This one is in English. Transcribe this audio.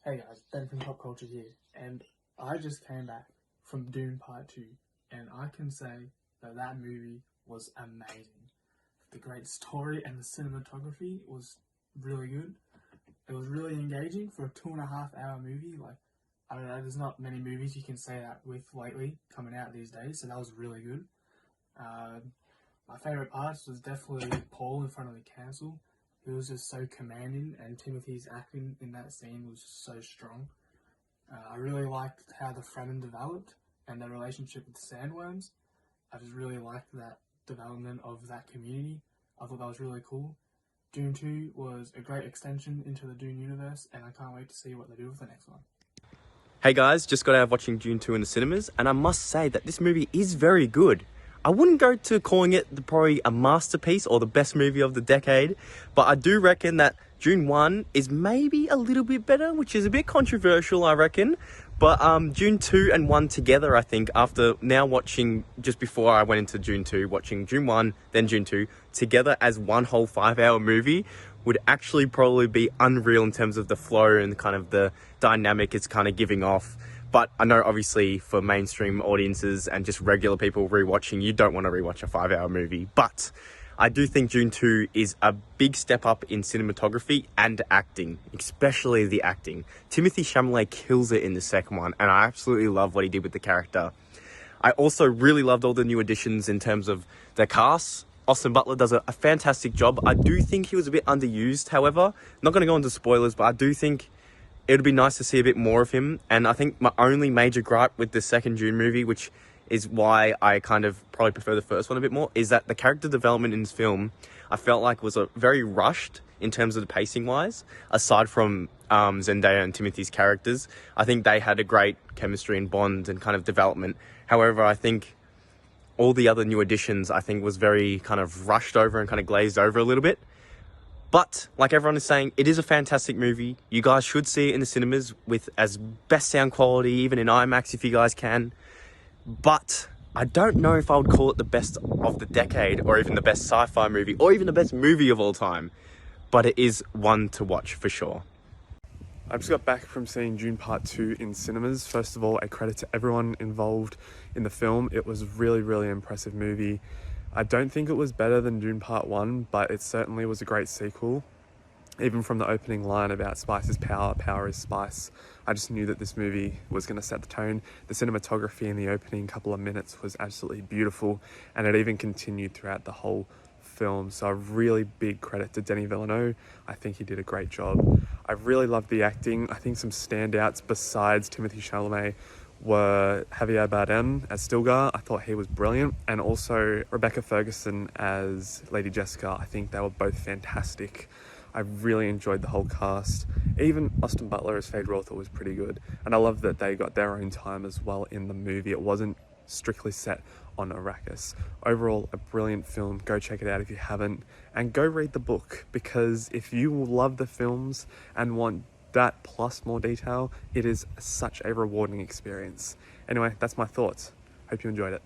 Hey guys, Ben from PopCultured here, and I just came back from Dune Part 2, and I can say that that movie was amazing. The great story and the cinematography was really good. It was really engaging for a 2.5 hour movie. Like, I don't know, there's not many movies you can say that with lately coming out these days, so that was really good. My favourite parts was definitely Paul in front of the council. He was just so commanding, and Timothy's acting in that scene was just so strong. I really liked how the Fremen developed and their relationship with the sandworms. I just really liked that development of that community. I thought that was really cool. Dune 2 was a great extension into the Dune universe, and I can't wait to see what they do with the next one. Hey guys, just got out of watching Dune 2 in the cinemas, and I must say that this movie is very good. I wouldn't go to calling it probably a masterpiece or the best movie of the decade, but I do reckon that Dune 1 is maybe a little bit better, which is a bit controversial, I reckon. But Dune 2 and 1 together, I think, after now watching, just before I went into Dune 2, watching Dune 1, then Dune 2, together as one whole 5-hour movie, would actually probably be unreal in terms of the flow and kind of the dynamic it's kind of giving off. But I know obviously for mainstream audiences and just regular people rewatching, you don't want to rewatch a 5-hour movie. But I do think Dune 2 is a big step up in cinematography and acting, especially the acting. Timothy Chalamet kills it in the second one, and I absolutely love what he did with the character. I also really loved all the new additions in terms of the cast. Austin Butler does a fantastic job. I do think he was a bit underused, however. Not going to go into spoilers, but I do think it would be nice to see a bit more of him. And I think my only major gripe with the second Dune movie, which is why I kind of probably prefer the first one a bit more, is that the character development in this film, I felt like was very rushed in terms of the pacing wise. Aside from Zendaya and Timothy's characters, I think they had a great chemistry and bond and kind of development. However, I think all the other new additions, I think, was very kind of rushed over and kind of glazed over a little bit. But, like everyone is saying, it is a fantastic movie. You guys should see it in the cinemas with as best sound quality, even in IMAX if you guys can. But I don't know if I would call it the best of the decade, or even the best sci-fi movie, or even the best movie of all time. But it is one to watch for sure. I just got back from seeing Dune Part 2 in cinemas. First of all, a credit to everyone involved in the film. It was a really, really impressive movie. I don't think it was better than Dune Part 1, but it certainly was a great sequel. Even from the opening line about spice is power, power is spice, I just knew that this movie was going to set the tone. The cinematography in the opening couple of minutes was absolutely beautiful, and it even continued throughout the whole film. So a really big credit to Denis Villeneuve. I think he did a great job. I really loved the acting. I think some standouts besides Timothy Chalamet were Javier Bardem as Stilgar. I thought he was brilliant, and also Rebecca Ferguson as Lady Jessica. I think they were both fantastic. I really enjoyed the whole cast. Even Austin Butler as Fade Rother was pretty good, and I love that they got their own time as well in the movie. It wasn't strictly set on Arrakis. Overall, a brilliant film. Go check it out if you haven't, and go read the book, because if you love the films and want that plus more detail, it is such a rewarding experience. Anyway, that's my thoughts. Hope you enjoyed it.